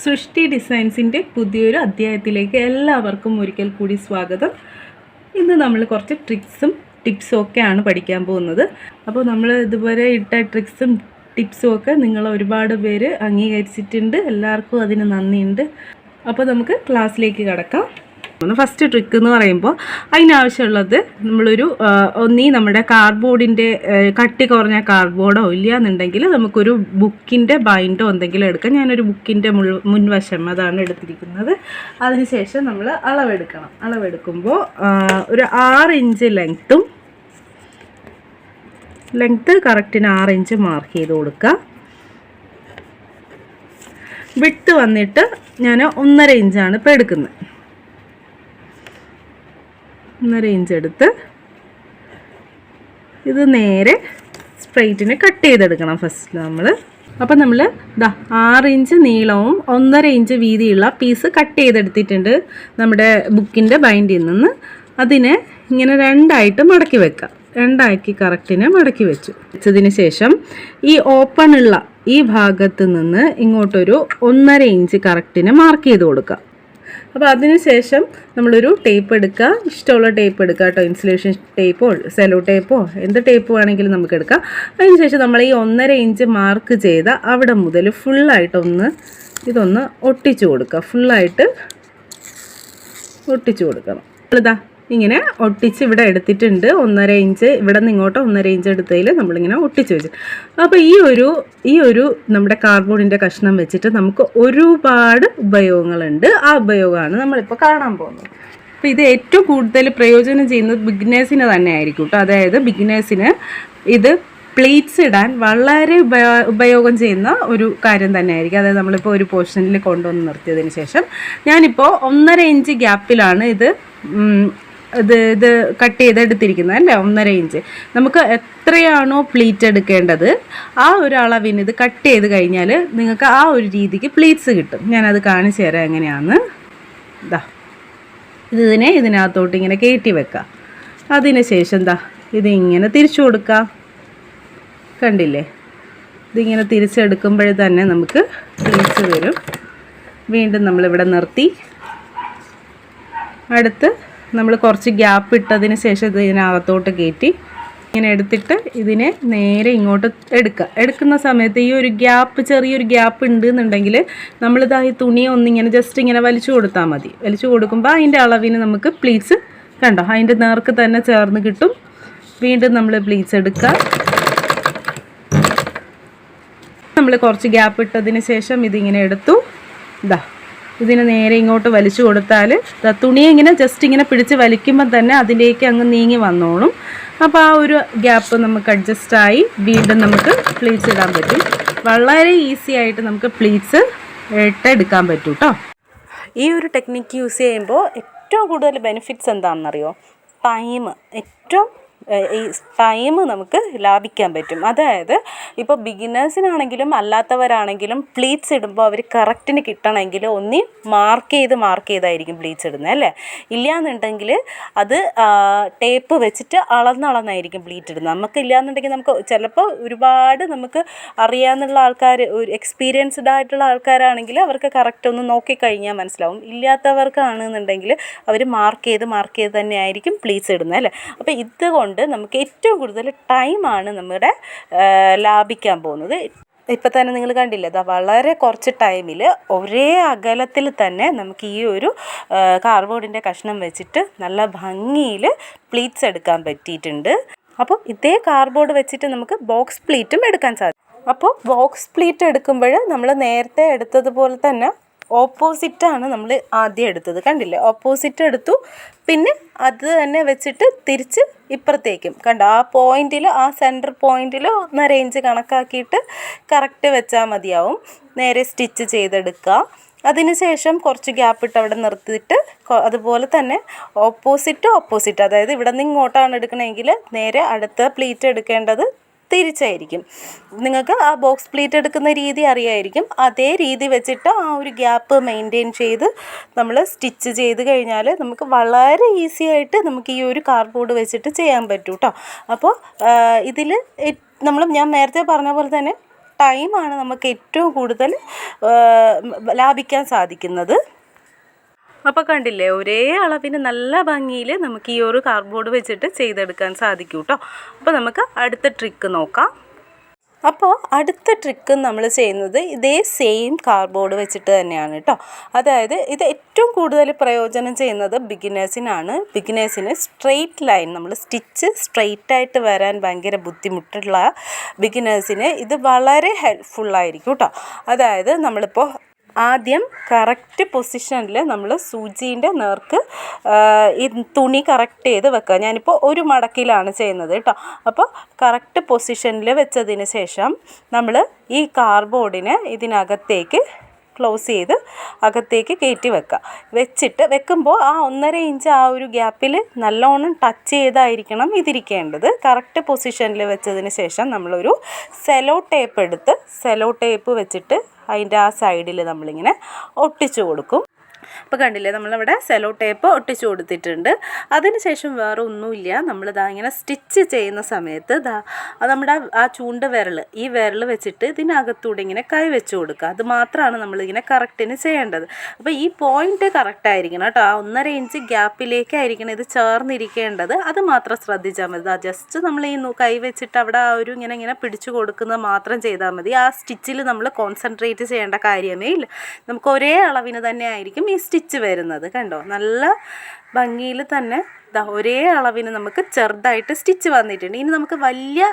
സൃഷ്ടി ഡിസൈൻസിൻ്റെ പുതിയൊരു അധ്യായത്തിലേക്ക് എല്ലാവർക്കും ഒരിക്കൽ കൂടി സ്വാഗതം. ഇന്ന് നമ്മൾ കുറച്ച് ട്രിക്സും ടിപ്സും ഒക്കെയാണ് പഠിക്കാൻ പോകുന്നത്. അപ്പോൾ നമ്മൾ ഇതുവരെ ഇട്ട ട്രിക്സും ടിപ്സും ഒക്കെ നിങ്ങൾ ഒരുപാട് പേര് അംഗീകരിച്ചിട്ടുണ്ട്. എല്ലാവർക്കും അതിന് നന്ദിയുണ്ട്. അപ്പോൾ നമുക്ക് ക്ലാസ്സിലേക്ക് കടക്കാം. ഫസ്റ്റ് ട്രിക്ക് എന്ന് പറയുമ്പോൾ അതിനാവശ്യമുള്ളത് നമ്മളൊരു നമ്മുടെ കാർഡ്ബോർഡിൻ്റെ കട്ടി കുറഞ്ഞ കാർഡ്ബോർഡോ ഇല്ലയെന്നുണ്ടെങ്കിൽ നമുക്കൊരു ബുക്കിൻ്റെ ബൈൻഡോ എന്തെങ്കിലും എടുക്കാം. ഞാനൊരു ബുക്കിൻ്റെ മുൻവശം അതാണ് എടുത്തിരിക്കുന്നത്. അതിനുശേഷം നമ്മൾ അളവെടുക്കണം. അളവെടുക്കുമ്പോൾ ഒരു 6 ഇഞ്ച് ലെങ്ത്ത് കറക്റ്റിന് 6 ഇഞ്ച് മാർക്ക് ചെയ്ത് കൊടുക്കുക. വിട്ട് വന്നിട്ട് ഞാൻ 1.5 ഇഞ്ചാണ് ഇപ്പോൾ എടുക്കുന്നത്. 1.5 ഇഞ്ച് എടുത്ത് ഇത് നേരെ സ്ട്രെയിറ്റിന് കട്ട് ചെയ്തെടുക്കണം ഫസ്റ്റ് നമ്മൾ. അപ്പം നമ്മൾ 6 ഇഞ്ച് നീളവും 1.5 ഇഞ്ച് വീതിയുള്ള പീസ് കട്ട് ചെയ്തെടുത്തിട്ടുണ്ട് നമ്മുടെ ബുക്കിൻ്റെ ബൈൻഡിൽ നിന്ന്. അതിനെ ഇങ്ങനെ രണ്ടായിട്ട് മടക്കി വെക്കാം. രണ്ടാക്കി കറക്റ്റിന് മടക്കി വെച്ചതിന് ശേഷം ഈ ഓപ്പണുള്ള ഈ ഭാഗത്ത് നിന്ന് ഇങ്ങോട്ടൊരു 1.5 ഇഞ്ച് കറക്റ്റിന് മാർക്ക് ചെയ്ത് കൊടുക്കുക. അപ്പോൾ അതിന് ശേഷം നമ്മളൊരു ടേപ്പ് എടുക്കുക. ഇഷ്ടമുള്ള ടേപ്പ് എടുക്കുക കേട്ടോ. ഇൻസുലേഷൻ ടേപ്പോ സെലോ ടേപ്പോ എന്ത് ടേപ്പ് വേണമെങ്കിലും നമുക്ക് എടുക്കാം. അതിന് ശേഷം നമ്മൾ ഈ 1.5 ഇഞ്ച് മാർക്ക് ചെയ്ത അവിടെ മുതൽ ഫുള്ളായിട്ടൊന്ന് ഇതൊന്ന് ഒട്ടിച്ചു കൊടുക്കുക. ഫുള്ളായിട്ട് ഒട്ടിച്ചു കൊടുക്കണം. ഇതാ ഇങ്ങനെ ഒട്ടിച്ച് ഇവിടെ എടുത്തിട്ടുണ്ട്. 1.5 ഇഞ്ച് ഇവിടെ നിന്ന് ഇങ്ങോട്ട് 1.5 ഇഞ്ച് എടുത്തതിൽ നമ്മളിങ്ങനെ ഒട്ടിച്ച് വെച്ചു. അപ്പോൾ ഈ ഒരു നമ്മുടെ കാർഡ്ബോർഡിൻ്റെ കഷ്ണം വെച്ചിട്ട് നമുക്ക് ഒരുപാട് ഉപയോഗങ്ങളുണ്ട്. ആ ഉപയോഗമാണ് നമ്മളിപ്പോൾ കാണാൻ പോകുന്നത്. അപ്പോൾ ഇത് ഏറ്റവും കൂടുതൽ പ്രയോജനം ചെയ്യുന്നത് ബിഗിനേഴ്സിന് തന്നെ ആയിരിക്കും കേട്ടോ. അതായത് ബിഗിനേഴ്സിന് ഇത് പ്ലേറ്റ്സ് ഇടാൻ വളരെ ഉപയോഗം ചെയ്യുന്ന ഒരു കാര്യം തന്നെ ആയിരിക്കും. അതായത് നമ്മളിപ്പോൾ ഒരു പോർഷനിൽ കൊണ്ടുവന്ന് നിർത്തിയതിന് ശേഷം ഞാനിപ്പോൾ 1.5 ഇഞ്ച് ഗ്യാപ്പിലാണ് ഇത് കട്ട് ചെയ്തെടുത്തിരിക്കുന്നത് അല്ലേ. 1.5 ഇഞ്ച് നമുക്ക് എത്രയാണോ പ്ലീറ്റ് എടുക്കേണ്ടത് ആ ഒരു അളവിന് ഇത് കട്ട് ചെയ്ത് കഴിഞ്ഞാൽ നിങ്ങൾക്ക് ആ ഒരു രീതിക്ക് പ്ലീറ്റ്സ് കിട്ടും. ഞാനത് കാണിച്ചു തരാം എങ്ങനെയാണെന്ന്. ഇതിനകത്തോട്ട് ഇങ്ങനെ കയറ്റി വെക്കാം. അതിന് ശേഷം ഇതിങ്ങനെ തിരിച്ചു കൊടുക്കാം. കണ്ടില്ലേ, ഇതിങ്ങനെ തിരിച്ചെടുക്കുമ്പോഴേ തന്നെ നമുക്ക് പ്ലീറ്റ്സ് വരും. വീണ്ടും നമ്മളിവിടെ നിർത്തി അടുത്ത് നമ്മൾ കുറച്ച് ഗ്യാപ്പ് ഇട്ടതിന് ശേഷം ഇതിനകത്തോട്ട് കയറ്റി ഇങ്ങനെ എടുത്തിട്ട് ഇതിനെ നേരെ ഇങ്ങോട്ട് എടുക്കുന്ന സമയത്ത് ഈ ഒരു ചെറിയൊരു ഗ്യാപ്പ് ഉണ്ട് എന്നുണ്ടെങ്കിൽ നമ്മളിതാ ഈ തുണിയെ ഒന്നിങ്ങനെ ജസ്റ്റ് ഇങ്ങനെ വലിച്ചു കൊടുത്താൽ മതി. വലിച്ചു കൊടുക്കുമ്പോൾ അതിൻ്റെ അളവിന് നമുക്ക് പ്ലീറ്റ്സ് കണ്ടോ അതിൻ്റെ നേർക്ക് തന്നെ ചേർന്ന് കിട്ടും. വീണ്ടും നമ്മൾ പ്ലീറ്റ്സ് എടുക്കുക. നമ്മൾ കുറച്ച് ഗ്യാപ്പ് ഇട്ടതിന് ശേഷം ഇതിങ്ങനെ എടുത്തു. ഇതിനെ നേരെ ഇങ്ങോട്ട് വലിച്ചു കൊടുത്താൽ തുണിയെ ഇങ്ങനെ ജസ്റ്റ് ഇങ്ങനെ പിടിച്ച് വലിക്കുമ്പോൾ തന്നെ അതിലേക്ക് അങ്ങ് നീങ്ങി വന്നോളും. അപ്പോൾ ആ ഒരു ഗ്യാപ്പ് നമുക്ക് അഡ്ജസ്റ്റായി വീണ്ടും നമുക്ക് പ്ലീറ്റ്സ് ഇടാൻ പറ്റും. വളരെ ഈസി ആയിട്ട് നമുക്ക് പ്ലീറ്റ്സ് ഇട്ടെടുക്കാൻ പറ്റും കേട്ടോ. ഈ ഒരു ടെക്നിക്ക് യൂസ് ചെയ്യുമ്പോൾ ഏറ്റവും കൂടുതൽ ബെനിഫിറ്റ്സ് എന്താണെന്നറിയോ? ഈ ടൈം നമുക്ക് ലാഭിക്കാൻ പറ്റും. അതായത് ഇപ്പോൾ ബിഗിനേഴ്സിനാണെങ്കിലും അല്ലാത്തവരാണെങ്കിലും പ്ലീറ്റ്സ് ഇടുമ്പോൾ അവർ കറക്റ്റിന് കിട്ടണമെങ്കിൽ ഒന്നി മാർക്ക് ചെയ്തായിരിക്കും പ്ലീറ്റ്സ് ഇടുന്നത് അല്ലേ. ഇല്ലയെന്നുണ്ടെങ്കിൽ അത് ടേപ്പ് വെച്ചിട്ട് അളന്നായിരിക്കും പ്ലീറ്റ് ഇടുന്നത്. നമുക്ക് ഇല്ലയെന്നുണ്ടെങ്കിൽ നമുക്ക് ചിലപ്പോൾ ഒരുപാട് നമുക്ക് അറിയാവുന്ന ആൾക്കാർ, ഒരു എക്സ്പീരിയൻസ്ഡ് ആയിട്ടുള്ള ആൾക്കാരാണെങ്കിൽ അവർക്ക് കറക്റ്റ് ഒന്ന് നോക്കിക്കഴിഞ്ഞാൽ മനസ്സിലാവും. ഇല്ലാത്തവർക്കാണെന്നുണ്ടെങ്കിൽ അവർ മാർക്ക് ചെയ്ത് തന്നെ ആയിരിക്കും പ്ലീറ്റ്സ് ഇടുന്നത് അല്ലേ. അപ്പോൾ ഇതുകൊണ്ട് നമുക്ക് ഏറ്റവും കൂടുതൽ ടൈമാണ് നമ്മുടെ ലാഭിക്കാൻ പോകുന്നത്. ഇപ്പം തന്നെ നിങ്ങൾ കണ്ടില്ലേ, വളരെ കുറച്ച് ടൈമിൽ ഒരേ അകലത്തിൽ തന്നെ നമുക്ക് ഈ ഒരു കാർഡ്ബോർഡിൻ്റെ കഷ്ണം വെച്ചിട്ട് നല്ല ഭംഗിയിൽ പ്ലീറ്റ്സ് എടുക്കാൻ പറ്റിയിട്ടുണ്ട്. അപ്പോൾ ഇതേ കാർഡ്ബോർഡ് വെച്ചിട്ട് നമുക്ക് ബോക്സ് പ്ലീറ്റും എടുക്കാൻ സാധിക്കും. അപ്പോൾ ബോക്സ് പ്ലീറ്റ് എടുക്കുമ്പോൾ നമ്മൾ നേരത്തെ എടുത്തതുപോലെ തന്നെ ഓപ്പോസിറ്റാണ് നമ്മൾ ആദ്യം എടുത്തത്. കണ്ടില്ലേ, ഓപ്പോസിറ്റ് എടുത്തു. പിന്നെ അത് തന്നെ വെച്ചിട്ട് തിരിച്ച് ഇപ്പുറത്തേക്കും കണ്ടോ ആ പോയിന്റിൽ, ആ സെൻറ്റർ പോയിന്റിൽ 1.5 ഇഞ്ച് കണക്കാക്കിയിട്ട് കറക്റ്റ് വെച്ചാൽ മതിയാവും. നേരെ സ്റ്റിച്ച് ചെയ്തെടുക്കുക. അതിനുശേഷം കുറച്ച് ഗ്യാപ്പ് ഇട്ട് അവിടെ നിർത്തിയിട്ട് അതുപോലെ തന്നെ ഓപ്പോസിറ്റ് അതായത് ഇവിടെ നിന്ന് ഇങ്ങോട്ടാണ് എടുക്കണമെങ്കിൽ നേരെ അടുത്ത പ്ലീറ്റ് എടുക്കേണ്ടത് തിരിച്ചായിരിക്കും. നിങ്ങൾക്ക് ആ ബോക്സ് പ്ലീറ്റ് എടുക്കുന്ന രീതി അറിയായിരിക്കും. അതേ രീതി വെച്ചിട്ട് ആ ഒരു ഗ്യാപ്പ് മെയിൻറ്റെയിൻ ചെയ്ത് നമ്മൾ സ്റ്റിച്ച് ചെയ്ത് കഴിഞ്ഞാൽ നമുക്ക് വളരെ ഈസി ആയിട്ട് നമുക്ക് ഈ ഒരു കാർഡ്ബോർഡ് വെച്ചിട്ട് ചെയ്യാൻ പറ്റും കേട്ടോ. അപ്പോൾ ഇതിൽ ഞാൻ നേരത്തെ പറഞ്ഞ പോലെ തന്നെ ടൈമാണ് നമുക്ക് ഏറ്റവും കൂടുതൽ ലാഭിക്കാൻ സാധിക്കുന്നത്. അപ്പോൾ കണ്ടില്ലേ, ഒരേ അളവിന് നല്ല ഭംഗിയിൽ നമുക്ക് ഈ ഒരു കാർഡ്ബോർഡ് വെച്ചിട്ട് ചെയ്തെടുക്കാൻ സാധിക്കും കേട്ടോ. അപ്പോൾ നമുക്ക് അടുത്ത ട്രിക്ക് നോക്കാം. അപ്പോൾ അടുത്ത ട്രിക്ക് നമ്മൾ ചെയ്യുന്നത് ഇതേ സെയിം കാർഡ്ബോർഡ് വെച്ചിട്ട് തന്നെയാണ് കേട്ടോ. അതായത് ഇത് ഏറ്റവും കൂടുതൽ പ്രയോജനം ചെയ്യുന്നത് ബിഗിനേഴ്സിനാണ്. ബിഗിനേഴ്സിന് സ്ട്രെയിറ്റ് ലൈൻ, നമ്മൾ സ്റ്റിച്ച് സ്ട്രെയിറ്റ് ആയിട്ട് വരാൻ ഭയങ്കര ബുദ്ധിമുട്ടുള്ള ബിഗിനേഴ്സിന് ഇത് വളരെ ഹെൽപ്ഫുള്ളായിരിക്കും കേട്ടോ. അതായത് നമ്മളിപ്പോൾ ആദ്യം കറക്റ്റ് പൊസിഷനിൽ നമ്മൾ സൂചീൻ്റെ നേർക്ക് ഈ തുണി കറക്റ്റ് ചെയ്ത് വെക്കുക. ഞാനിപ്പോൾ ഒരു മടക്കിലാണ് ചെയ്യുന്നത് കേട്ടോ. അപ്പോൾ കറക്റ്റ് പൊസിഷനിൽ വെച്ചതിന് ശേഷം നമ്മൾ ഈ കാർഡ്ബോർഡിനെ ഇതിനകത്തേക്ക് ക്ലോസ് ചെയ്ത് അകത്തേക്ക് കയറ്റി വെക്കുമ്പോൾ ആ 1.5 ഇഞ്ച് ആ ഒരു ഗ്യാപ്പിൽ നല്ലോണം ടച്ച് ചെയ്തായിരിക്കണം ഇതിരിക്കേണ്ടത്. കറക്റ്റ് പൊസിഷനിൽ വെച്ചതിന് ശേഷം നമ്മളൊരു സെലോ ടേപ്പ് എടുത്ത് സെലോ ടേപ്പ് വെച്ചിട്ട് അതിൻ്റെ ആ സൈഡിൽ നമ്മളിങ്ങനെ ഒട്ടിച്ചു കൊടുക്കും. അപ്പോൾ കണ്ടില്ലേ, നമ്മളിവിടെ സെലോ ടേപ്പ് ഒട്ടിച്ചു കൊടുത്തിട്ടുണ്ട്. അതിനുശേഷം വേറെ ഒന്നുമില്ല, നമ്മളിതാ ഇങ്ങനെ സ്റ്റിച്ച് ചെയ്യുന്ന സമയത്ത് നമ്മുടെ ആ ചൂണ്ട ഈ വിരൽ വെച്ചിട്ട് ഇതിനകത്തൂടെ ഇങ്ങനെ കൈ വെച്ച് കൊടുക്കുക. അത് മാത്രമാണ് നമ്മളിങ്ങനെ കറക്റ്റിന് ചെയ്യേണ്ടത്. അപ്പോൾ ഈ പോയിൻ്റ് കറക്റ്റായിരിക്കണം കേട്ടോ. ആ 1.5 ഇഞ്ച് ഗ്യാപ്പിലേക്കായിരിക്കണം ഇത് ചേർന്നിരിക്കേണ്ടത്. അത് മാത്രം ശ്രദ്ധിച്ചാൽ മതി. ജസ്റ്റ് നമ്മൾ ഈ കൈ വെച്ചിട്ട് അവിടെ ആ ഒരു ഇങ്ങനെ പിടിച്ചു കൊടുക്കുന്നത് മാത്രം ചെയ്താൽ മതി. ആ സ്റ്റിച്ചിൽ നമ്മൾ കോൺസെൻട്രേറ്റ് ചെയ്യേണ്ട കാര്യമേ ഇല്ല. നമുക്ക് ഒരേ അളവിന് തന്നെ ആയിരിക്കും ഈ സ്റ്റിച്ച് വരുന്നത്. കണ്ടോ, നല്ല ഭംഗിയിൽ തന്നെ ഒരേ അളവിന് നമുക്ക് ചെറുതായിട്ട് സ്റ്റിച്ച് വന്നിട്ടുണ്ട്. ഇനി നമുക്ക് വലിയ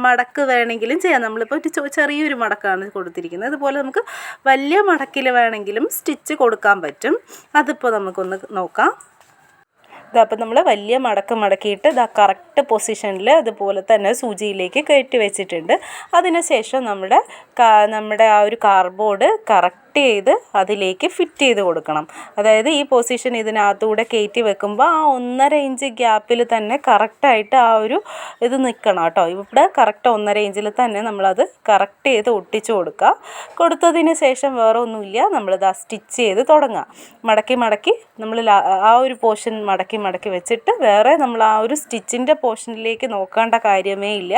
മടക്ക് വേണമെങ്കിലും ചെയ്യാം. നമ്മളിപ്പോൾ ചെറിയൊരു മടക്കാണ് കൊടുത്തിരിക്കുന്നത്. അതുപോലെ നമുക്ക് വലിയ മടക്കിൽ വേണമെങ്കിലും സ്റ്റിച്ച് കൊടുക്കാൻ പറ്റും. അതിപ്പോൾ നമുക്കൊന്ന് നോക്കാം. അപ്പോൾ നമ്മൾ വലിയ മടക്കിയിട്ട് കറക്റ്റ് പൊസിഷനിൽ അതുപോലെ തന്നെ സൂചിയിലേക്ക് കയറ്റി വെച്ചിട്ടുണ്ട്. അതിനുശേഷം നമ്മുടെ ആ ഒരു കാർഡ്ബോർഡ് കറക്റ്റ് ചെയ്ത് അതിലേക്ക് ഫിറ്റ് ചെയ്ത് കൊടുക്കണം. അതായത് ഈ പൊസിഷൻ ഇതിനകത്തൂടെ കയറ്റി വെക്കുമ്പോൾ ആ 1.5 ഇഞ്ച് ഗ്യാപ്പിൽ തന്നെ കറക്റ്റായിട്ട് ആ ഒരു ഇത് നിൽക്കണം കേട്ടോ. ഇവിടെ കറക്റ്റ് 1.5 ഇഞ്ചിൽ തന്നെ നമ്മളത് കറക്റ്റ് ചെയ്ത് ഒട്ടിച്ചു കൊടുത്തതിന് ശേഷം വേറെ ഒന്നുമില്ല, നമ്മളിത് സ്റ്റിച്ച് ചെയ്ത് തുടങ്ങുക. മടക്കി നമ്മൾ ആ ഒരു പോർഷൻ മടക്കി വെച്ചിട്ട് വേറെ നമ്മൾ ആ ഒരു സ്റ്റിച്ചിൻ്റെ പോർഷനിലേക്ക് നോക്കേണ്ട കാര്യമേ ഇല്ല.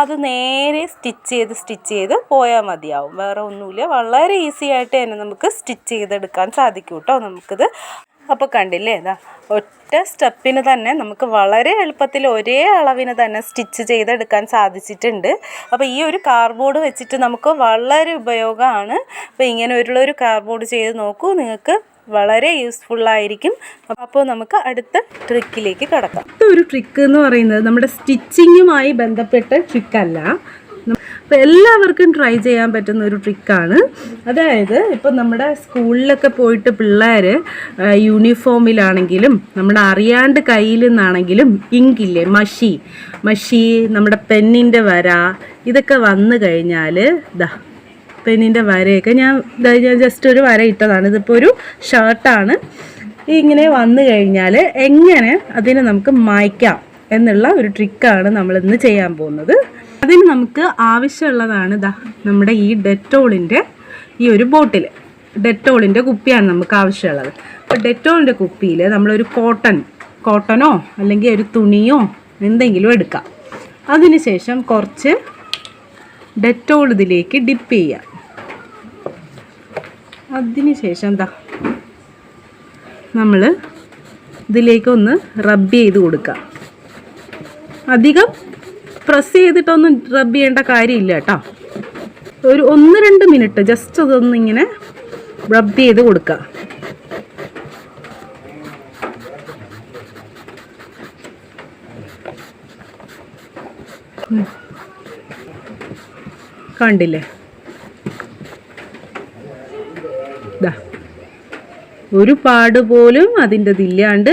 അത് നേരെ സ്റ്റിച്ച് ചെയ്ത് പോയാൽ മതിയാവും. വേറെ ഒന്നുമില്ല, വളരെ ഈസി ആയിട്ട് തന്നെ നമുക്ക് സ്റ്റിച്ച് ചെയ്തെടുക്കാൻ സാധിക്കും കേട്ടോ നമുക്കിത്. അപ്പോൾ കണ്ടില്ലേ, ഒറ്റ സ്റ്റെപ്പിന് തന്നെ നമുക്ക് വളരെ എളുപ്പത്തിൽ ഒരേ അളവിന് തന്നെ സ്റ്റിച്ച് ചെയ്തെടുക്കാൻ സാധിച്ചിട്ടുണ്ട്. അപ്പോൾ ഈ ഒരു കാർഡ്ബോർഡ് വെച്ചിട്ട് നമുക്ക് വളരെ ഉപയോഗമാണ്. അപ്പോൾ ഇങ്ങനെ ഒരു കാർഡ്ബോർഡ് ചെയ്ത് നോക്കൂ, നിങ്ങൾക്ക് വളരെ യൂസ്ഫുള്ളായിരിക്കും. അപ്പോൾ നമുക്ക് അടുത്ത ട്രിക്കിലേക്ക് കടക്കാം. ഒരു ട്രിക്ക് എന്ന് പറയുന്നത് നമ്മുടെ സ്റ്റിച്ചിങ്ങുമായി ബന്ധപ്പെട്ട ട്രിക്കല്ല, അപ്പോൾ എല്ലാവർക്കും ട്രൈ ചെയ്യാൻ പറ്റുന്ന ഒരു ട്രിക്കാണ്. അതായത് ഇപ്പോൾ നമ്മുടെ സ്കൂളിലൊക്കെ പോയിട്ട് പിള്ളേർ യൂണിഫോമിലാണെങ്കിലും നമ്മുടെ അറിയാണ്ട് കയ്യിൽ നിന്നാണെങ്കിലും ഇങ്കില്ലേ, മഷി നമ്മുടെ പെന്നിൻ്റെ വര ഇതൊക്കെ വന്നു കഴിഞ്ഞാൽ പെന്നിൻ്റെ വരയൊക്കെ ഞാൻ ജസ്റ്റ് ഒരു വര ഇട്ടതാണ്. ഇതിപ്പോൾ ഒരു ഷർട്ടാണ്. ഇങ്ങനെ വന്നു കഴിഞ്ഞാൽ എങ്ങനെ അതിനെ നമുക്ക് മായ്ക്കാം എന്നുള്ള ഒരു ട്രിക്കാണ് നമ്മളിന്ന് ചെയ്യാൻ പോകുന്നത്. അതിന് നമുക്ക് ആവശ്യമുള്ളതാണ് നമ്മുടെ ഈ ഡെറ്റോളിൻ്റെ ഈ ഒരു ബോട്ടിൽ, ഡെറ്റോളിൻ്റെ കുപ്പിയാണ് നമുക്ക് ആവശ്യമുള്ളത്. അപ്പോൾ ഡെറ്റോളിൻ്റെ കുപ്പിയിൽ നമ്മളൊരു കോട്ടനോ അല്ലെങ്കിൽ ഒരു തുണിയോ എന്തെങ്കിലും എടുക്കാം. അതിനുശേഷം കുറച്ച് ഡെറ്റോൾ ഇതിലേക്ക് ഡിപ്പ് ചെയ്യാം. അതിനുശേഷം നമ്മൾ ഇതിലേക്കൊന്ന് റബ്ബ് ചെയ്ത് കൊടുക്കുക. അധികം പ്രസ് ചെയ്തിട്ടൊന്നും റബ്ബ് ചെയ്യേണ്ട കാര്യമില്ല കേട്ടോ. ഒരു 1-2 മിനിറ്റ് ജസ്റ്റ് അതൊന്നിങ്ങനെ റബ്ബ് ചെയ്ത് കൊടുക്കുക. കണ്ടില്ലേ, ഒരു പാട് പോലും അതിൻ്റെ ഇതില്ലാണ്ട്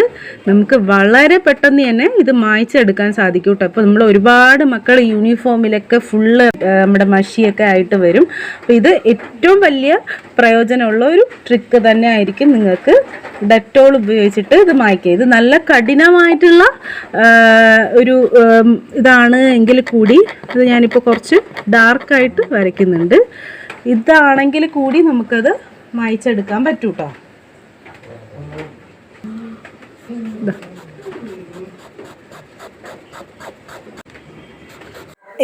നമുക്ക് വളരെ പെട്ടെന്ന് തന്നെ ഇത് മായ്ച്ചെടുക്കാൻ സാധിക്കും കേട്ടോ. അപ്പോൾ നമ്മൾ ഒരുപാട് മക്കൾ യൂണിഫോമിലൊക്കെ ഫുള്ള് നമ്മുടെ മഷിയൊക്കെ ആയിട്ട് വരും. അപ്പോൾ ഇത് ഏറ്റവും വലിയ പ്രയോജനമുള്ള ഒരു ട്രിക്ക് തന്നെ ആയിരിക്കും നിങ്ങൾക്ക് ഡെറ്റോൾ ഉപയോഗിച്ചിട്ട് ഇത് മായ്ക്കുക. ഇത് നല്ല കഠിനമായിട്ടുള്ള ഒരു ഇതാണ് എങ്കിൽ കൂടി ഇത് ഞാനിപ്പോൾ കുറച്ച് ഡാർക്കായിട്ട് വരയ്ക്കുന്നുണ്ട്. ഇതാണെങ്കിൽ കൂടി നമുക്കത് മായ്ച്ചെടുക്കാൻ പറ്റും കേട്ടോ.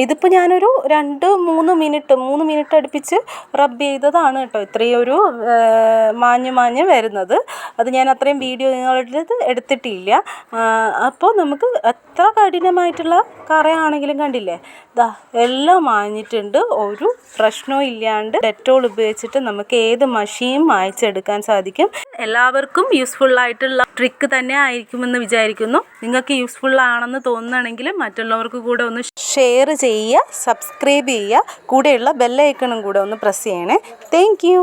ഇതിപ്പോൾ ഞാനൊരു 3 മിനിറ്റ് അടുപ്പിച്ച് റബ്ബ് ചെയ്തതാണ് കേട്ടോ ഇത്രയും ഒരു മാഞ്ഞ് വരുന്നത്. അത് ഞാൻ അത്രയും വീഡിയോ നിങ്ങളുടെ എടുത്തിട്ടില്ല. അപ്പോൾ നമുക്ക് എത്ര കഠിനമായിട്ടുള്ള കറയാണെങ്കിലും കണ്ടില്ലേ, ദാ എല്ലാം മാഞ്ഞിട്ടുണ്ട്. ഒരു പ്രശ്നവും ഇല്ലാണ്ട് ഡെറ്റോൾ ഉപയോഗിച്ചിട്ട് നമുക്ക് ഏത് മഷിയും മായ്ച്ചെടുക്കാൻ സാധിക്കും. എല്ലാവർക്കും യൂസ്ഫുള്ളായിട്ടുള്ള ട്രിക്ക് തന്നെ ആയിരിക്കുമെന്ന് വിചാരിക്കുന്നു. നിങ്ങൾക്ക് യൂസ്ഫുള്ളാണെന്ന് തോന്നുകയാണെങ്കിൽ മറ്റുള്ളവർക്ക് കൂടെ ഒന്ന് ഷെയർ ചെയ്യുക, സബ്സ്ക്രൈബ് ചെയ്യുക, കൂടെയുള്ള ബെല്ലൈക്കണും കൂടെ ഒന്ന് പ്രസ് ചെയ്യണേ. Thank you.